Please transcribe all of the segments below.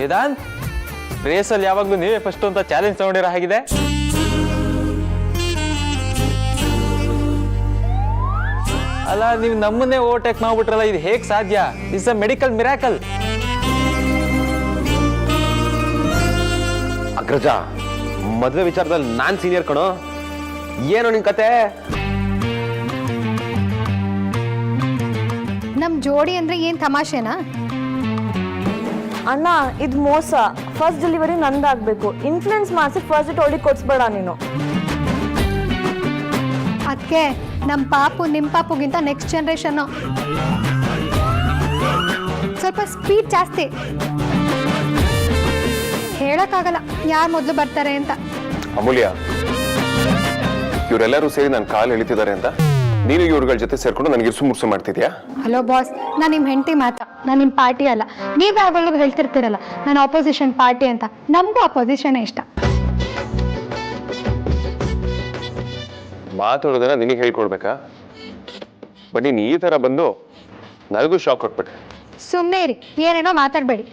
ವೇದಾಂತ್, ರೇಸಲ್ಲಿ ಯಾವಾಗ್ಲೂ ನೀವೇ ಫಸ್ಟ್ ಅಂತ ಚಾಲೆಂಜ್ ತಗೊಂಡಿರೋ ಹಾಗಿದೆ. ಅಲ್ಲ, ನೀವು ನಮ್ಮನ್ನೇ ಓವರ್ಟೇಕ್ ಮಾಡ್ಬಿಟ್ರಲ್ಲ, ಇದು ಹೇಗ್ ಸಾಧ್ಯ? It's a medical miracle. ಅಗ್ರಜ, ಮದುವೆ ವಿಚಾರದಲ್ಲಿ ನಾನ್ ಸೀನಿಯರ್ ಕಣೋ. ಏನೋ ನಿನ್ ಕತೆ? ನಮ್ ಜೋಡಿ ಅಂದ್ರೆ ಏನ್ ತಮಾಷೆನಾ? ಅಣ್ಣ, ಇದು ಮೋಸ. ಫಸ್ಟ್ ಡೆಲಿವರಿ ನಂದಾಗಬೇಕು. ಇನ್ಫ್ಲೂಯೆನ್ಸ್ ಮಾಡಿಸಿ ಫಸ್ಟ್ ಡೇಟ್ ಅವಳಿಗೆ ಕೊಡ್ಸ್ಬೇಡ ನೀನು. ಅದಕ್ಕೆ ನಮ್ಮ ಪಾಪು ನಿಮ್ಮ ಪಾಪುಗಿಂತ ನೆಕ್ಸ್ಟ್ ಜನ್ರೇಷನ್ನು ಸ್ವಲ್ಪ ಸ್ಪೀಡ್ ಜಾಸ್ತಿ. ಹೇಳಕ್ಕಾಗಲ್ಲ ಯಾರು ಮೊದಲು ಬರ್ತಾರೆ ಅಂತ. ಅಮೂಲ್ಯ, ಇವರೆಲ್ಲರೂ ಸೇರಿ ನನ್ನ ಕಾಲು ಎಳಿತಿದ್ದಾರೆ ಅಂತ ನೀನು ಇವ್ರಗಳ ಜೊತೆ ಸೇರ್ಕೊಂಡು ನನಗೆ ಇರ್ಸು ಮುರ್ಸು ಮಾಡ್ತಿದ್ಯಾ? ಹಲೋ ಬಾಸ್, ನಾನು ನಿಮ್ಮ ಹೆಂಡತಿ ಮಾತ್ರ, ನಾನು ನಿಮ್ಮ ಪಾರ್ಟಿ ಅಲ್ಲ. ನೀವು ಯಾವಾಗಲೂ ಹೇಳ್ತಿರ್ತೀರಲ್ಲ ನಾನು ಆಪೋಸಿಷನ್ ಪಾರ್ಟಿ ಅಂತ. ನಮಗೂ ಅಪೋಸಿಷನ್ ಇಷ್ಟ. ಮಾತಾಡೋದನ್ನ ನಿನಗೆ ಹೇಳ್ಕೊಡ್ಬೇಕಾ? ಬಟ್ ನೀನು ಈ ಥರ ಬಂದು ನನಗೂ ಶಾಕ್ ಕೊಟ್ಬಿಟ್ಟೆ. ಸುಮ್ಮನೆ ಇರಿ, ಏನೇನೋ ಮಾತಾಡಬೇಡಿ.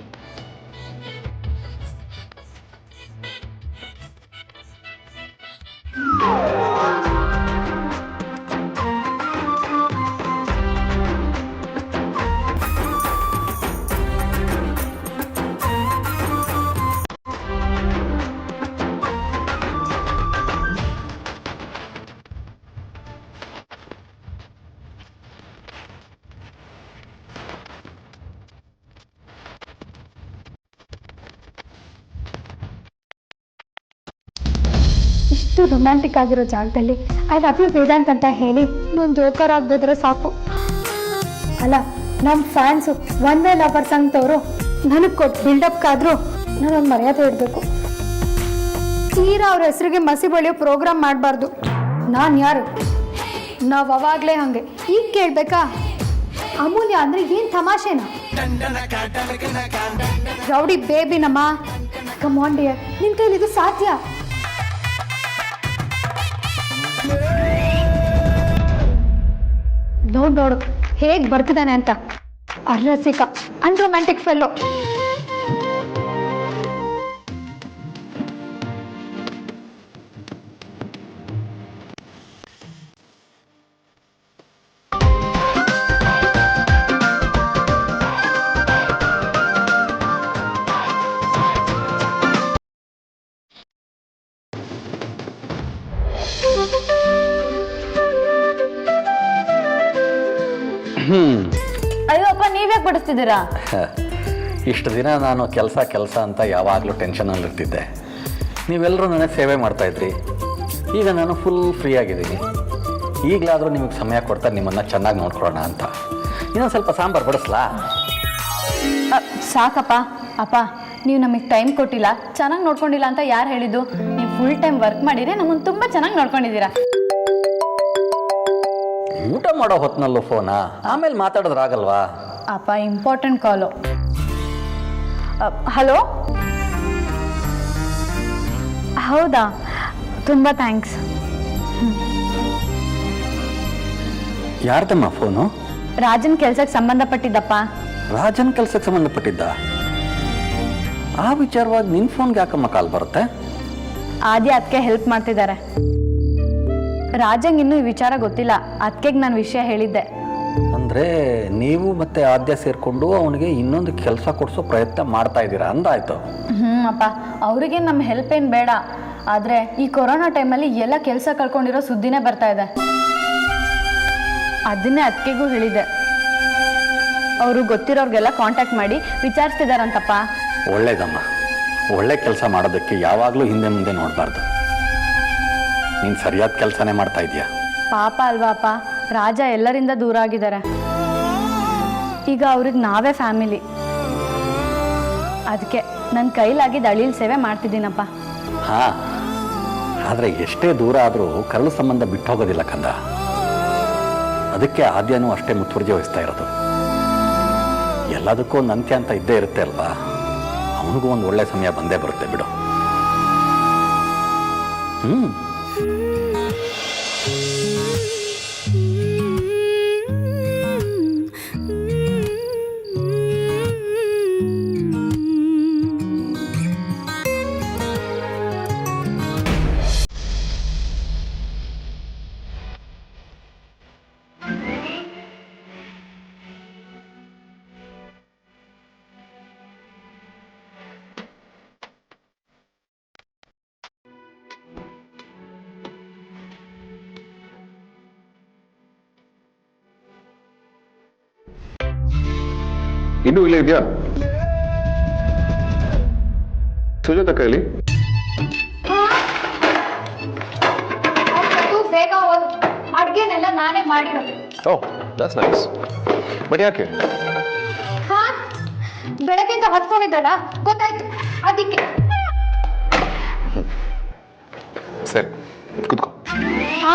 ಇಷ್ಟು ರೊಮ್ಯಾಂಟಿಕ್ ಆಗಿರೋ ಜಾಗದಲ್ಲಿ ಐ ಲವ್ ಯು ವೇದಾಂತ್ ಅಂತ ಹೇಳಿ ನಾನು ಜೋಕರ್ ಆಗದಿದ್ರೆ ಸಾಕು. ಅಲ್ಲ, ನಮ್ಮ ಫ್ಯಾನ್ಸು ಒಂದೇ ಲವರ್ಸ್ ಅಂತವರು ನನಗೆ ಕೊಟ್ಟು ಬಿಲ್ಡಪ್ಗಾದರೂ ನಾನೊಂದು ಮರ್ಯಾದೆ ಇಡಬೇಕು. ತೀರಾ ಅವ್ರ ಹೆಸರಿಗೆ ಮಸಿ ಬಳಿಯೋ ಪ್ರೋಗ್ರಾಮ್ ಮಾಡಬಾರ್ದು. ನಾನು ಯಾರು? ನಾವು ಅವಾಗಲೇ ಹಾಗೆ. ಈಗ ಕೇಳಬೇಕಾ? ಅಮೂಲ್ಯ ಅಂದರೆ ಏನು ತಮಾಷೆನಾ? ರೌಡಿ ಬೇಬಿನಮ್ಮ, ಕಮ್ ಆನ್ ಡಿಯರ್, ನಿನ್ನ ಕೈಲಿ ಇದು ಸಾಧ್ಯ? ನೋಡು ಹೇಗೆ ಬರ್ತಿದ್ದಾನೆ ಅಂತ. ಅರಸಿಕ ಅನ್ರೊಮ್ಯಾಂಟಿಕ್ ಫೆಲ್ಲೋ. ಅಯ್ಯೋ ಅಪ್ಪ, ನೀವ್ಯಾಕೆ ಬಡಿಸ್ತಿದ್ದೀರಾ? ಇಷ್ಟು ದಿನ ನಾನು ಕೆಲಸ ಅಂತ ಯಾವಾಗಲೂ ಟೆನ್ಷನಲ್ಲಿರ್ತಿದ್ದೆ. ನೀವೆಲ್ಲರೂ ನನಗೆ ಸೇವೆ ಮಾಡ್ತಾಯಿದ್ರಿ. ಈಗ ನಾನು ಫುಲ್ ಫ್ರೀ ಆಗಿದ್ದೀನಿ. ಈಗಲಾದರೂ ನಿಮಗೆ ಸಮಯ ಕೊಡ್ತಾ ನಿಮ್ಮನ್ನು ಚೆನ್ನಾಗಿ ನೋಡ್ಕೊಳ್ಳೋಣ ಅಂತ. ಇನ್ನೊಂದು ಸ್ವಲ್ಪ ಸಾಂಬಾರು ಬಡಿಸ್ಲಾ? ಸಾಕಪ್ಪ. ಅಪ್ಪ, ನೀವು ನಮಗೆ ಟೈಮ್ ಕೊಟ್ಟಿಲ್ಲ, ಚೆನ್ನಾಗಿ ನೋಡ್ಕೊಂಡಿಲ್ಲ ಅಂತ ಯಾರು ಹೇಳಿದ್ದು? ನೀವು ಫುಲ್ ಟೈಮ್ ವರ್ಕ್ ಮಾಡಿದ್ರೆ ನಮ್ಮನ್ನು ತುಂಬ ಚೆನ್ನಾಗಿ ನೋಡ್ಕೊಂಡಿದ್ದೀರಾ. ಊಟ ಮಾಡೋ ಹೊತ್ತಿನಲ್ಲೂ ಫೋನಾ? ಆಮೇಲೆ ಮಾತಾಡೋದ್ರಾಗಲ್ವಾ? ಅಪ್ಪ, ಇಂಪಾರ್ಟೆಂಟ್ ಕಾಲು. ಹಲೋ, ಹೌದಾ? ತುಂಬ ಥ್ಯಾಂಕ್ಸ್. ಯಾರ್ದಮ್ಮ ಫೋನು? ರಾಜನ್ ಕೆಲ್ಸಕ್ಕೆ ಸಂಬಂಧಪಟ್ಟಿದ್ದಪ್ಪ. ರಾಜನ್ ಕೆಲ್ಸಕ್ಕೆ ಸಂಬಂಧಪಟ್ಟಿದ್ದ? ಆ ವಿಚಾರವಾಗಿ ನಿನ್ನ ಫೋನ್ಗೆ ಯಾಕಮ್ಮ ಕಾಲ್ ಬರುತ್ತೆ? ಆದಿ ಅದಕ್ಕೆ ಹೆಲ್ಪ್ ಮಾಡ್ತಿದ್ದಾರೆ. ರಾಜಂಗೆ ಇನ್ನೂ ಈ ವಿಚಾರ ಗೊತ್ತಿಲ್ಲ. ಅದಕ್ಕೆ ನಾನು ವಿಷಯ ಹೇಳಿದ್ದೆ. ಅಂದರೆ ನೀವು ಮತ್ತೆ ಆದ್ಯ ಸೇರಿಕೊಂಡು ಅವನಿಗೆ ಇನ್ನೊಂದು ಕೆಲಸ ಕೊಡಿಸೋ ಪ್ರಯತ್ನ ಮಾಡ್ತಾ ಇದ್ದೀರಾ ಅಂದಾಯ್ತು. ಅಪ್ಪ, ಅವರಿಗೆ ನಮ್ಮ ಹೆಲ್ಪ್ ಏನು ಬೇಡ. ಆದರೆ ಈ ಕೊರೋನಾ ಟೈಮಲ್ಲಿ ಎಲ್ಲ ಕೆಲಸ ಕಳ್ಕೊಂಡಿರೋ ಸುದ್ದಿನೇ ಬರ್ತಾ ಇದೆ. ಅದನ್ನೇ ಅದಕ್ಕೆಗೂ ಹೇಳಿದ್ದೆ. ಅವರು ಗೊತ್ತಿರೋರಿಗೆಲ್ಲ ಕಾಂಟ್ಯಾಕ್ಟ್ ಮಾಡಿ ವಿಚಾರಿಸ್ತಿದಾರಂತಪ್ಪ. ಒಳ್ಳೇದಮ್ಮ, ಒಳ್ಳೆ ಕೆಲಸ ಮಾಡೋದಕ್ಕೆ ಯಾವಾಗಲೂ ಹಿಂದೆ ಮುಂದೆ ನೋಡಬಾರ್ದು. ನೀನು ಸರಿಯಾದ ಕೆಲಸನೇ ಮಾಡ್ತಾ ಇದೀಯಾ. ಪಾಪ ಅಲ್ವಾ ಅಪ್ಪ, ರಾಜ ಎಲ್ಲರಿಂದ ದೂರ ಆಗಿದ್ದಾರೆ. ಈಗ ಅವ್ರಿಗೆ ನಾವೇ ಫ್ಯಾಮಿಲಿ. ಅದಕ್ಕೆ ನನ್ನ ಕೈಲಾಗಿದ್ದ ಅಳಿಲ್ ಸೇವೆ ಮಾಡ್ತಿದ್ದೀನಪ್ಪ. ಹಾಂ, ಆದರೆ ಎಷ್ಟೇ ದೂರ ಆದರೂ ಕರಳು ಸಂಬಂಧ ಬಿಟ್ಟು ಹೋಗೋದಿಲ್ಲ ಕಂದ. ಅದಕ್ಕೆ ಆದ್ಯನೂ ಅಷ್ಟೇ ಮುತುವರ್ಜಿ ವಹಿಸ್ತಾ ಇರೋದು. ಎಲ್ಲದಕ್ಕೂ ಒಂದು ಅಂತ್ಯ ಅಂತ ಇದ್ದೇ ಇರುತ್ತೆ ಅಲ್ವಾ? ಅವನಿಗೂ ಒಂದು ಒಳ್ಳೆ ಸಮಯ ಬಂದೇ ಬರುತ್ತೆ ಬಿಡು. ಇನ್ನೂ ಇಲ್ಲೇ ಇದೆಯಾ? ಸುಜಾತ ಕೈಲಿ ಬೇಗ ಹೋದು, ಅಡ್ಗೆನೆಲ್ಲ ನಾನೇ ಮಾಡಿರೋದು. Oh that's nice. ಬಟ್ ಯಾಕೆ? ಹಾ, ಬೆಳಗ್ಗೆಯಿಂದ ಹತ್ಕೊಂಡಿದ್ದಲ್ಲ, ಗೊತ್ತಾಯ್ತು ಅದಕ್ಕೆ. ಸರಿ ಕುತ್ಕೋ. ಹಾ,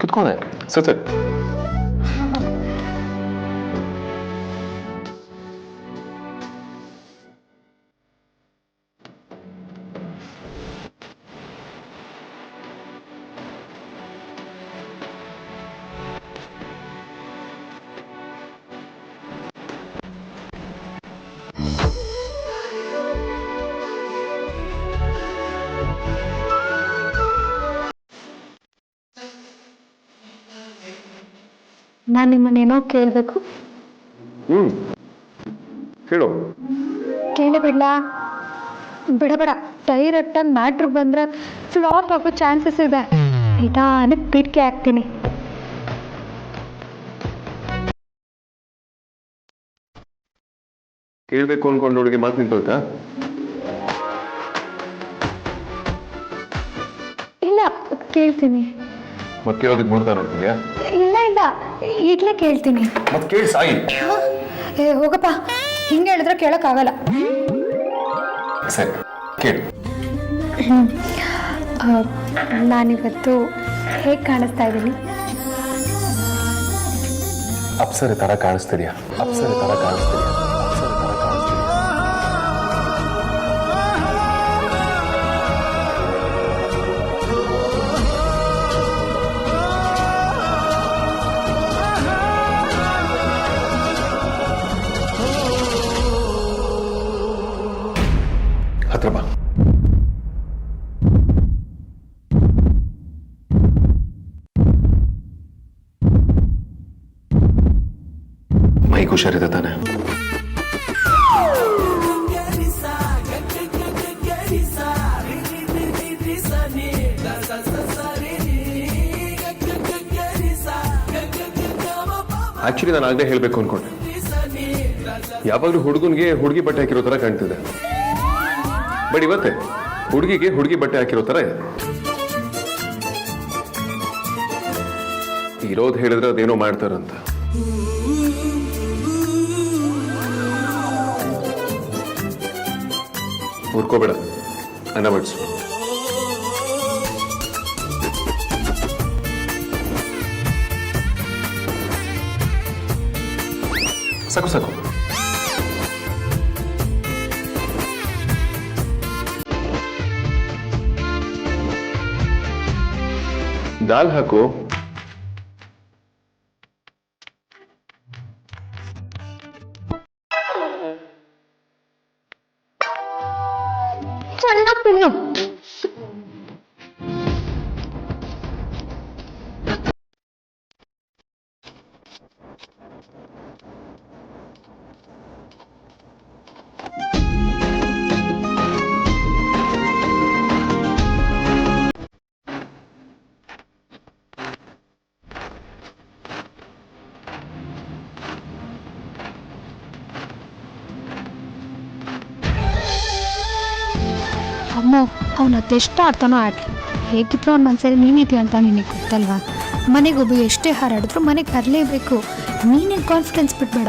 ಕುತ್ಕೋದೆ ಸರಿ. ನಾನು ನಿಮ್ಮನ್ನೇನೋ ಕೇಳಬೇಕು. ಹೇಳು. ಕೇಳಬೇಡ, ಬಿಡಬೇಡ. ಡೈರೆಕ್ಟಾಗಿ ಮ್ಯಾಟ್ರ್ ಬಂದರೆ ಫ್ಲಾಪ್ ಆಗೋ ಚಾನ್ಸಸ್ ಇದೆ. ನಿಧಾನಕ್ಕೆ ಪಿಟ್ಕೆ ಹಾಕ್ತೀನಿ. ಕೇಳಬೇಕು ಅನ್ಕೊಂಡು ಹುಡುಗಿ ಮಾತು ನಿಂತೋಯ್ತಾ? ಇಲ್ಲ, ಕೇಳ್ತೀನಿ. ಮತ್ತೆ ಕೇಳೋದಕ್ಕೆ ನೋಡ್ತಾ ನೋಡ್ತೀಯಾ? ಇಲ್ಲ ಇಲ್ಲ, ಈಗಲೇ ಕೇಳ್ತೀನಿ. ಮತ್ತೆ ಕೇಳಿ ಸಾಯಿ. ಏ ಹೋಗಪ್ಪ, ಹಿಂಗೆ ಹೇಳಿದ್ರೆ ಕೇಳೋಕ್ಕಾಗಲ್ಲ. ಸರಿ ಕೇಳಿ. ನಾನಿವತ್ತು ಹೇಗೆ ಕಾಣಿಸ್ತಾ ಇದ್ದೀನಿ? ಅಪ್ಸರೆ ತರ ಕಾಣಿಸ್ತಿದ್ಯಾ? ಅಪ್ಸರೆ ತರ ಕಾಣಿಸ್ತಿದ್ಯಾ? ಅಪ್ಸರೆ ತರ ಕಾಣಿಸ್ತಿದ್ಯಾ? ಹತ್ರ ಬಾ. ಮೈಗೆ ಹುಷಾರಿದೆ ತಾನೆ? ಆಕ್ಚುಲಿ ನಾನು ಆಗಲೇ ಹೇಳಬೇಕು ಅನ್ಕೊಂಡೆ. ಯಾವಾಗಲೂ ಹುಡುಗನಿಗೆ ಹುಡುಗಿ ಬಟ್ಟೆ ಹಾಕಿರೋ ತರ ಕಾಣ್ತಿದೆ, ಬಟ್ ಇವತ್ತೆ ಹುಡುಗಿಗೆ ಹುಡುಗಿ ಬಟ್ಟೆ ಹಾಕಿರೋ ತರ ಇದೆ. ಇರೋದು ಹೇಳಿದ್ರೆ ಅದೇನೋ ಮಾಡ್ತಾರಂತ. ಹುರ್ಕೋಬೇಡ, ಅನ್ನ ಬಡಿಸು. ಸಾಕು ಸಾಕು. ದಾಲ್ ಹಾಕು. ಚೆನ್ನಾಗಿ ತಿನ್ನು. ಅಮ್ಮ, ಅವನು ಅದೆಷ್ಟು ಆಡ್ತಾನೋ ಆಡ್ಲಿ, ಹೇಗಿದ್ರು ಅವ್ನ ಮನಸ್ಸಲ್ಲಿ ನೀನಿದ್ಯಾ ಅಂತ ನಿನಗೆ ಗೊತ್ತಲ್ವಾ? ಮನೆಗೊಬ್ಬ ಎಷ್ಟೇ ಹಾರಾಡಿದ್ರು ಮನೆಗೆ ಬರಲೇಬೇಕು. ನೀನೇ ಕಾನ್ಫಿಡೆನ್ಸ್ ಬಿಡಬೇಡ.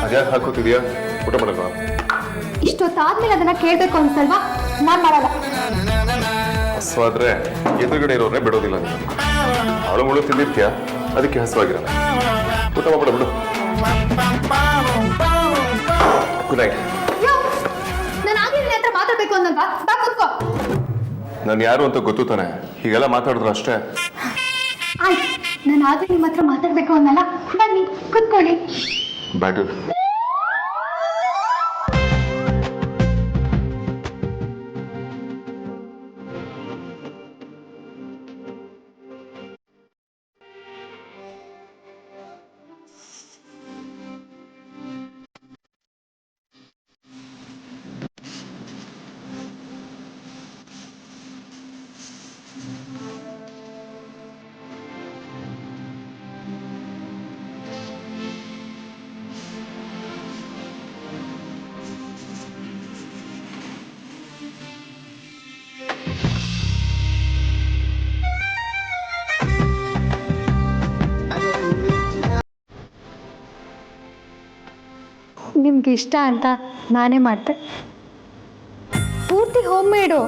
ಅದ್ಯಾಕೆ ಹಾಕೋತಿದ್ಯಾ? ಊಟ ಮಾಡಲ್ವಾ? ಇಷ್ಟೊತ್ತಾದ್ಮೇಲೆ ಅದನ್ನ ಕೇಳಬೇಕು ಅನ್ಸಲ್ವಾ? ನಾನು ಮಾಡಲ್ಲ. ಹಸುವಾದ್ರೆ ಎದುರುಗಡೆ ಇರೋರನ್ನೇ ಬಿಡೋದಿಲ್ಲ. ಅವಳು ಮುಳು ತಿಂದಿರ್ತೀಯ, ಅದಕ್ಕೆ ಹಸುವಾಗಿರಲ್ಲ. ಊಟ ಮಾಡ್ಬಿಡ ಬಿಡು. Good night. ನಾನು ಆಗಿ ನಿನ್ನ ಹತ್ರ ಮಾತಾಡ್ಬೇಕು ಅನ್ನಲ್ವಾ? ಬಾ ಕೂತ್ಕೋ. ನಾನು ಯಾರು ಅಂತ ಗೊತ್ತು ತಾನೆ, ಹೀಗೆಲ್ಲ ಮಾತಾಡಿದ್ರು ಅಷ್ಟೇ. ಆಯ್ತು, ನಾನು ಆಗ ನಿಮ್ಮ ಹತ್ರ ಮಾತಾಡ್ಬೇಕು ಅನ್ನಲ್ಲ. ಬನ್ನಿ ಕೂತ್ಕೊಳ್ಳಿ. ಬ್ಯಾಟರ್. ನಿಮ್ಗೆ ಇಷ್ಟ ಅಂತ ನಾನೇ ಮಾಡ್ತೆ. ಪೂರ್ತಿ ಹೋಮ್ ಮೇಡು,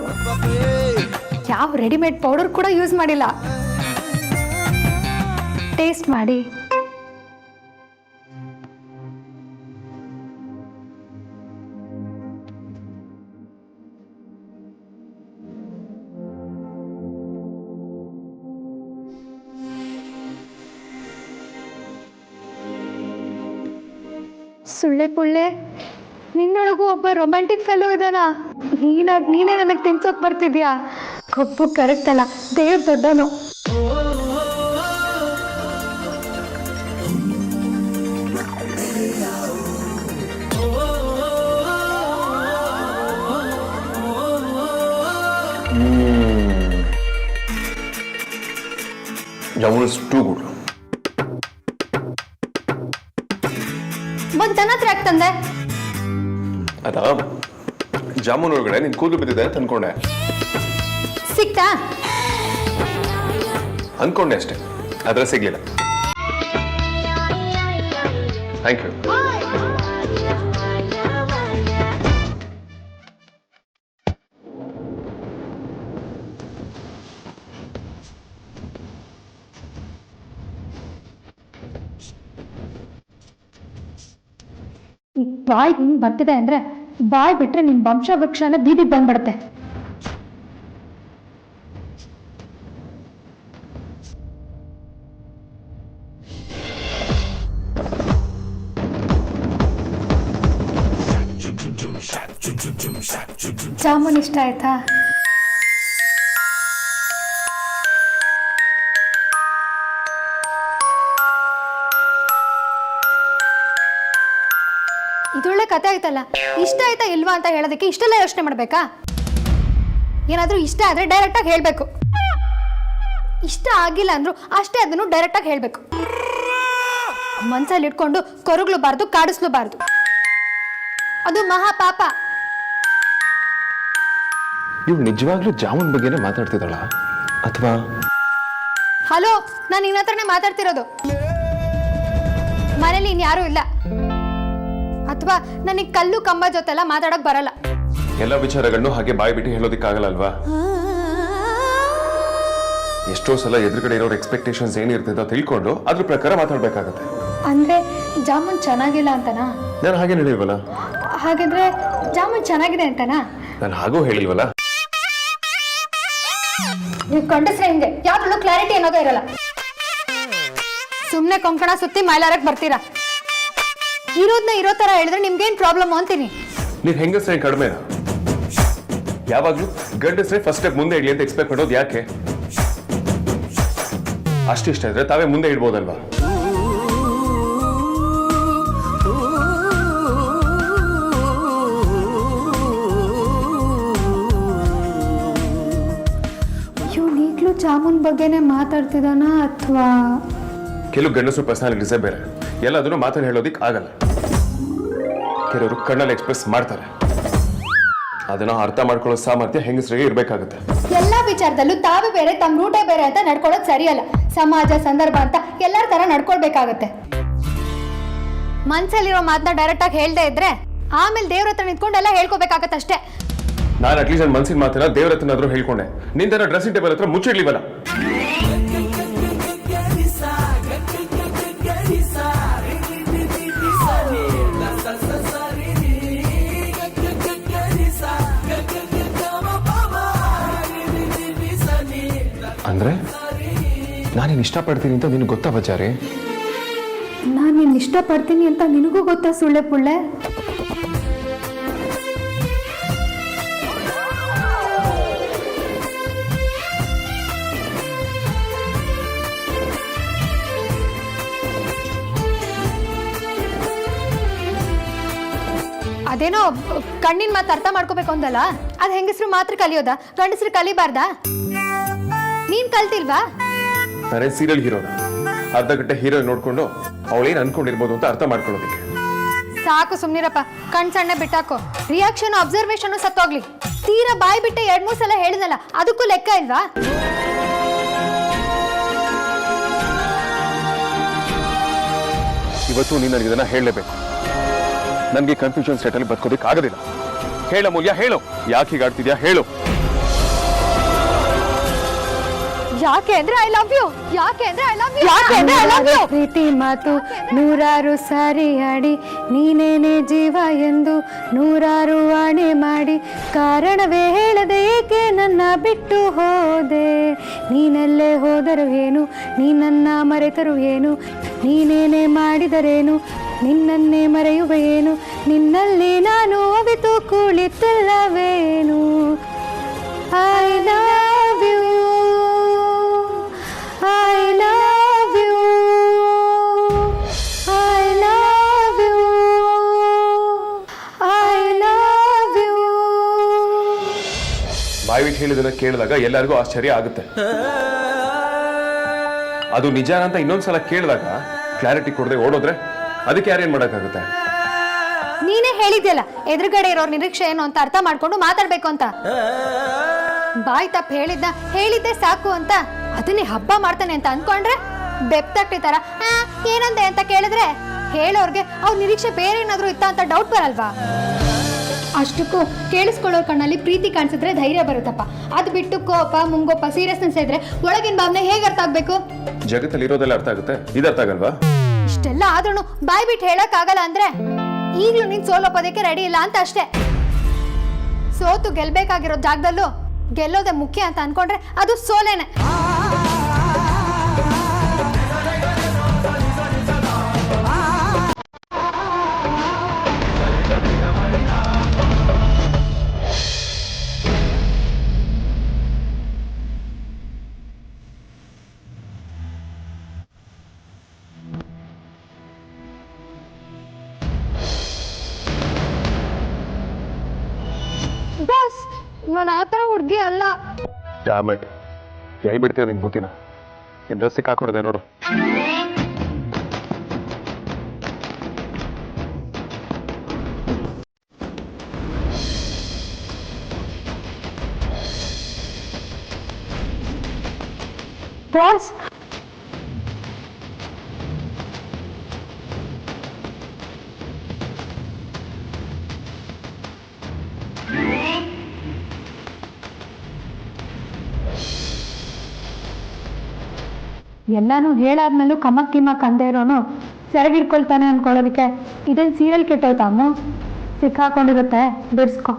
ಯಾವ ರೆಡಿಮೇಡ್ ಪೌಡರ್ ಕೂಡ ಯೂಸ್ ಮಾಡಿಲ್ಲ. ಟೇಸ್ಟ್ ಮಾಡಿ. ಸುಳ್ಳೆ ಪುಳ್ಳೆ, ನಿನ್ನೊಳಗೂ ಒಬ್ಬ ರೊಮ್ಯಾಂಟಿಕ್ ಫೆಲೋ ಇದ್ದಾನ. ನೀನೇ ನನಗೆ ತಿನ್ಸೋಕ್ ಬರ್ತಿದ್ಯಾ? ಕೊಬ್ಬು ಕರೆಕ್ಟ್ ಅಲ್ಲ, ದೇವ್ರ ದೊಡ್ಡನು. Jamun is too good. ಬಂದು ನನ್ನ ಹತ್ರ ಯಾಕೆ ತಂದೆ? ಅದ ಜಾಮೂನ್ ಒಳಗಡೆ ನಿನ್ ಕೂದಲು ಬಿದ್ದಿದೆ ಅಂತ ಅನ್ಕೊಂಡೆ. ಸಿಕ್ತಾ? ಅನ್ಕೊಂಡೆ ಅಷ್ಟೇ, ಆದ್ರೆ ಸಿಗ್ಲಿಲ್ಲ. Thank you. ಈ ಬಾಯ್ ಹಿಂಗ್ ಬರ್ತಿದೆ ಅಂದ್ರೆ ಬಾಯ್ ಬಿಟ್ರೆ ನಿಮ್ ವಂಶ ವೃಕ್ಷನ ಬೀದಿಗೆ ಬಂದ್ಬಿಡುತ್ತೆ. ಜಾಮೂನ್ ಇಷ್ಟ ಆಯ್ತಾ? ಇದೊಳ್ಳೆ ಕತೆ ಆಯ್ತಲ್ಲ. ಇಷ್ಟ ಆಯ್ತಾ ಇಲ್ವಾ ಅಂತ ಹೇಳೋದಕ್ಕೆ ಇಷ್ಟೆಲ್ಲ ಯೋಚನೆ ಮಾಡ್ಬೇಕಾ? ಏನಾದ್ರೂ ಇಷ್ಟ ಆದ್ರೆ ಡೈರೆಕ್ಟ್ ಆಗಿ ಹೇಳ್ಬೇಕು. ಇಷ್ಟ ಆಗಿಲ್ಲ ಅಂದ್ರು ಅಷ್ಟೇ, ಅದನ್ನು ಡೈರೆಕ್ಟ್ ಆಗಿ ಹೇಳ್ಬೇಕು. ಮನ್ಸಲ್ಲಿ ಇಟ್ಕೊಂಡು ಕೊರಗ್ಲೂಬಾರ್ದು, ಕಾಡಿಸ್ಲೂಬಾರ್ದು. ಅದು ಮಹಾ ಪಾಪ. ನೀವು ನಿಜವಾಗ್ಲೂ ಜಾಮೂನ್ ಬಗ್ಗೆನೇ ಮಾತಾಡ್ತಿದ್ದಾಳ ಅಥವಾ? ಹಲೋ, ನಾನು ನಿನ್ನ ಹತ್ರನೇ ಮಾತಾಡ್ತಿರೋದು. ಮನೇಲಿ ಇನ್ಯಾರೂ ಇಲ್ಲ. ಅಥವಾ ನನಗೆ ಕಲ್ಲು ಕಂಬ ಜೊತೆಲ್ಲ ಮಾತಾಡಕ್ ಬರಲ್ಲ. ಎಲ್ಲ ವಿಚಾರಗಳನ್ನು ಹಾಗೆ ಬಾಯಿ ಬಿಟ್ಟು ಹೇಳೋದಿಕ್ಕಾಗಲ್ಲ ಅಲ್ವಾ? ಎಷ್ಟೋ ಸಲ ಎದುರುಗಡೆ ಇರೋರ ಎಕ್ಸ್ಪೆಕ್ಟೇಷನ್ಸ್ ಏನಿರ್ತದೆ ಅಂತ ತಿಳ್ಕೊಂಡು ಅದ್ರ ಪ್ರಕಾರ ಮಾತಾಡ್ಬೇಕಾಗತ್ತೆ. ಅಂದ್ರೆ ಜಾಮೂನ್ ಚೆನ್ನಾಗಿಲ್ಲ ಅಂತನಾ? ನಾನು ಹಾಗೆ ಹೇಳಿಲ್ವಲ್ಲ. ಹಾಗಿದ್ರೆ ಜಾಮೂನ್ ಚೆನ್ನಾಗಿದೆ ಅಂತನಾ? ನಾನು ಹಾಗೂ ಹೇಳಿಲ್ವಲ್ಲ. ನೀವು ಕಂಡಸ್ರೆ ಹಿಂಗೆ ಯಾವ್ದು ಕ್ಲಾರಿಟಿ ಅನ್ನೋದೇ ಇರಲ್ಲ. ಸುಮ್ನೆ ಕೊಂಕಣ ಸುತ್ತಿ ಮೈಲಾರಕ್ ಬರ್ತೀರಾ. ಇರೋದ್ನ ಇರೋ ತರ ಹೇಳಿದ್ರೆ ನಿಮ್ಗೇನ್ ಪ್ರಾಬ್ಲಮ್ ಅಂತೀನಿ. ನೀವ್ ಹೆಂಗಸ್ರೆ ಕಡಿಮೆ? ಯಾವಾಗ್ಲೂ ಗಂಡಸ್ರೆ ಫಸ್ಟ್ ಸ್ಟೆಪ್ ಮುಂದೆ ಇಡ್ಲಿ ಅಂತ ಎಕ್ಸ್ಪೆಕ್ಟ್ ಮಾಡೋದು ಯಾಕೆ? ಅಷ್ಟಿಷ್ಟ ಇದ್ರೆ ತಾವೇ ಮುಂದೆ ಇಡ್ಬೋದಲ್ವಾ? ಇವ್ನು ಈಗಲೂ ಜಾಮೂನ್ ಬಗ್ಗೆನೇ ಮಾತಾಡ್ತಿದ್ದಾನ ಅಥವಾ? ಕೆಲವು ಗಂಡಸರು ಪರ್ಸನಾಲಿಟೀಸೇ ಬೇರೆ, ಎಲ್ಲದನ್ನು ಮಾತಾಡಿ ಹೇಳೋದಿಕ್ ಆಗಲ್ಲ. ಕೆಲವರು ಕಣ್ಣಲ್ಲಿ ಎಕ್ಸ್ಪ್ರೆಸ್ ಮಾಡ್ತಾರೆ. ಅದನ್ನ ಅರ್ಥ ಮಾಡ್ಕೊಳ್ಳೋ ಸಾಮರ್ಥ್ಯ ಹೆಂಗಸರಿಗೆ ಇರ್ಬೇಕಾಗುತ್ತೆ. ಎಲ್ಲಾ ವಿಚಾರದಲ್ಲೂ ತಾವೇ ಬೇರೆ, ತಮ್ಮ ರೂಟೇ ಬೇರೆ ಅಂತ ನಡ್ಕೊಳ್ಳೋದು ಸರಿಯಲ್ಲ. ಸಮಾಜ, ಸಂದರ್ಭ ಅಂತ ಎಲ್ಲರ ತರ ನಡ್ಕೊಳ್ಬೇಕಾಗತ್ತೆ. ಮನ್ಸಲ್ಲಿರೋ ಮಾತನ್ನ ಡೈರೆಕ್ಟ್ ಆಗಿ ಹೇಳ್ದೆ ಇದ್ರೆ ಆಮೇಲೆ ದೇವ್ರ ಹತ್ರ ನಿಂತ್ಕೊಂಡೆಲ್ಲ ಹೇಳ್ಕೊಬೇಕಾಗತ್ತಷ್ಟೇ. ನಾನು ಅಟ್ಲೀಸ್ಟ್ ನನ್ನ ಮನಸ್ಸಿನ ಮಾತನ್ನ ದೇವ್ರ ಹತ್ರನಾದ್ರೂ ಹೇಳ್ಕೊಂಡೆ. ನಿಂತರ ಡ್ರೆಸ್ಸಿಂಗ್ ಟೇಬಲ್ ಹತ್ರ ಮುಚ್ಚಿಡ್ಲಿವಲ್ಲ. ಅಂದ್ರೆ ನಾನೇನು ಇಷ್ಟಪಡ್ತೀನಿ ಅಂತ ನಿನಗೆ ಗೊತ್ತಾ ಬಚಾರಿ? ನಾನು ನಿನ್ನ ಇಷ್ಟಪಡ್ತೀನಿ ಅಂತ ನಿನಗೂ ಗೊತ್ತಾ ಸುಳ್ಳೆ ಪುಳ್ಳೆ? ಅದೇನೋ ಕಣ್ಣಿನ ಮಾತು ಅರ್ಥ ಮಾಡ್ಕೋಬೇಕು ಅಂದಲ್ಲ, ಅದು ಹೆಂಗಸರು ಮಾತ್ರ ಕಲಿಯೋದಾ, ಗಂಡಸರು ಕಲಿಬಾರ್ದಾ? ನೀನ್ ಕಲ್ತಿಲ್ವಾ? ನಾನೇ ಸೀರಿಯಲ್ ಹೀರೋನ, ಅರ್ಧ ಗಂಟೆ ಹೀರೋ ನೋಡ್ಕೊಂಡು ಅವಳೇನು ಅನ್ಕೊಂಡಿರ್ಬೋದು ಅಂತ ಅರ್ಥ ಮಾಡ್ಕೊಳ್ಳೋದಕ್ಕೆ. ಸಾಕು ಸುಮ್ನಿರಪ್ಪ, ಕಣ್ ಸಣ್ಣ ಬಿಟ್ಟಾಕೋ. Reaction observation ಸತ್ತೋಗ್ಲಿ. ತೀರಾ ಬಾಯಿ ಬಿಟ್ಟೆ 2-3 ಸಲ ಹೇಳಿದಲ್ಲ, ಅದಕ್ಕೂ ಲೆಕ್ಕ ಇಲ್ವಾ? ಇವತ್ತು ನೀನು ನನಗೆ ಇದನ್ನ ಹೇಳಲೇಬೇಕು. ನನಗೆ ಕನ್ಫ್ಯೂಷನ್ ಸೆಟಲ್ಲಿ ಬದುಕೋದಕ್ಕೆ ಆಗೋದಿಲ್ಲ. ಹೇಳ ಮೂಲ್ಯ, ಹೇಳು, ಯಾಕೆ ಹೀಗಾಡ್ತಿದ್ಯಾ ಹೇಳು. ಯಾಕೆ ಅಂದ್ರೆ ಐ ಲವ್ ಯು, ಯಾಕೆ ಅಂದ್ರೆ ಐ ಲವ್ ಯು, ಯಾಕೆ ಅಂದ್ರೆ ಐ ಲವ್ ಯು. ಪ್ರೀತಿ ಮಾತು ನೂರಾರು ಸಾರಿ ಆಡಿ ನೀನೇನೆ ಜೀವ ಎಂದು ನೂರಾರು ಆಣೆ ಮಾಡಿ ಕಾರಣವೇ ಹೇಳದೆ ಏಕೆ ನನ್ನ ಬಿಟ್ಟು ಹೋದೆ. ನೀನೆಲ್ಲೇ ಹೋದರು ಏನು, ನೀ ನನ್ನ ಮರೆತರು ಏನು, ನೀನೇನೆ ಮಾಡಿದರೇನು, ನಿನ್ನನ್ನೇ ಮರೆಯುವೆಯೇನು, ನಿನ್ನಲ್ಲಿ ನಾನು ಅವಿತು ಕುಳಿತಿಲ್ಲವೇನು. I love you, I love you, I love you, I love you. ಬಾಯಿ ಬಿಟ್ಟು ಹೇಳಿದನ್ನ ಕೇಳಿದಾಗ ಎಲ್ಲರಿಗೂ ಆಶ್ಚರ್ಯ ಆಗುತ್ತೆ. ಅದು ನಿಜ ಅಂತ ಇನ್ನೊಂದ್ಸಲ ಕೇಳಿದಾಗ ಕ್ಲಾರಿಟಿ ಕೊಡದೆ ಓಡೋದ್ರೆ ಅದಕ್ಕೆ ಯಾರೇನ್ ಮಾಡಕ್ಕಾಗುತ್ತೆ? ನೀನೇ ಹೇಳಿದ್ಯಲ್ಲ ಎದುರುಗಡೆ ಇರೋರ್ ನಿರೀಕ್ಷೆ ಏನು ಅಂತ ಅರ್ಥ ಮಾಡ್ಕೊಂಡು ಮಾತಾಡ್ಬೇಕು ಅಂತ. ಬಾಯ್ ತಪ್ಪ ಹೇಳಿದ್ದೆ ಸಾಕು ಅಂತ ಅದನ್ನೇ ಹಬ್ಬ ಮಾಡ್ತಾನೆ ಅಂತ ಅನ್ಕೊಂಡ್ರೆ ಬೆಪ್ತಟ್ಟಿ ತರ ಏನಂದೆ ಅಂತ ಕೇಳಿದ್ರೆ ಹೇಳೋರ್ಗೆ ಅವ್ರ ನಿರೀಕ್ಷೆ ಬೇರೆ ಏನಾದ್ರು ಇತ್ತ ಅಂತ ಡೌಟ್ ಬರಲ್ವಾ? ಅಷ್ಟಕ್ಕೂ ಕೇಳಿಸ್ಕೊಳ್ಳೋ ಕಣ್ಣಲ್ಲಿ ಪ್ರೀತಿ ಕಾಣಿಸಿದ್ರೆ ಧೈರ್ಯ ಬರುತ್ತಪ್ಪ. ಅದು ಬಿಟ್ಟು ಕೋಪ ಮುಂಗೋಪ ಸೀರಿಯಸ್ನೆಸ್ ಇದ್ರೆ ಒಳಗಿನ ಭಾವನೆ ಹೇಗೆ ಅರ್ಥ ಆಗ್ಬೇಕು? ಜಗತ್ತಲ್ಲಿ ಇರೋದೆಲ್ಲ ಅರ್ಥ ಆಗುತ್ತೆ, ಇದು ಅರ್ಥ ಆಗಲ್ವಾ? ಇಷ್ಟೆಲ್ಲ ಆದ್ರೂ ಬಾಯ್ ಬಿಟ್ಟು ಹೇಳಕ್ ಆಗಲ್ಲ ಅಂದ್ರೆ ಈಗ್ಲೂ ನೀನ್ ಸೋಲೋಪೋದಕ್ಕೆ ರೆಡಿ ಇಲ್ಲ ಅಂತ ಅಷ್ಟೇ. ಸೋತು ಗೆಲ್ಬೇಕಾಗಿರೋ ಜಾಗದಲ್ಲೂ ಗೆಲ್ಲೋದೆ ಮುಖ್ಯ ಅಂತ ಅನ್ಕೊಂಡ್ರೆ ಅದು ಸೋಲೇನೆ. ಬಸ್ ನಾನು ಆ ಥರ ಹುಡುಗಿ ಅಲ್ಲ. ಡ್ಯಾಮೆಟ್, ಯಾಯಿ ಬಿಡ್ತೀಯ ನಿಂಗೆ ಗೊತ್ತಿನ ಏನು ಡ್ರೆಸ್ ಸಿಕ್ಕಾಕೊಂಡಿದೆ ನೋಡು. ಬಾಸ್ ಎಲ್ಲಾನು ಹೇಳಾದ್ಮೇಲೂ ಕಮಕ್ ಕಿಮಕ್ ಅಂದೇ ಇರೋನು ಸೆರಗಿಡ್ಕೊಳ್ತಾನೆ ಅನ್ಕೊಳ್ಳೋದಕ್ಕೆ ಇದೇನು ಸೀರಿಯಲ್ ಕೆಟ್ಟೋಯ್ತಮ್ಮ. ಸಿಕ್ಕಾಕೊಂಡಿರುತ್ತೆ, ಬಿಡಿಸ್ಕೊ.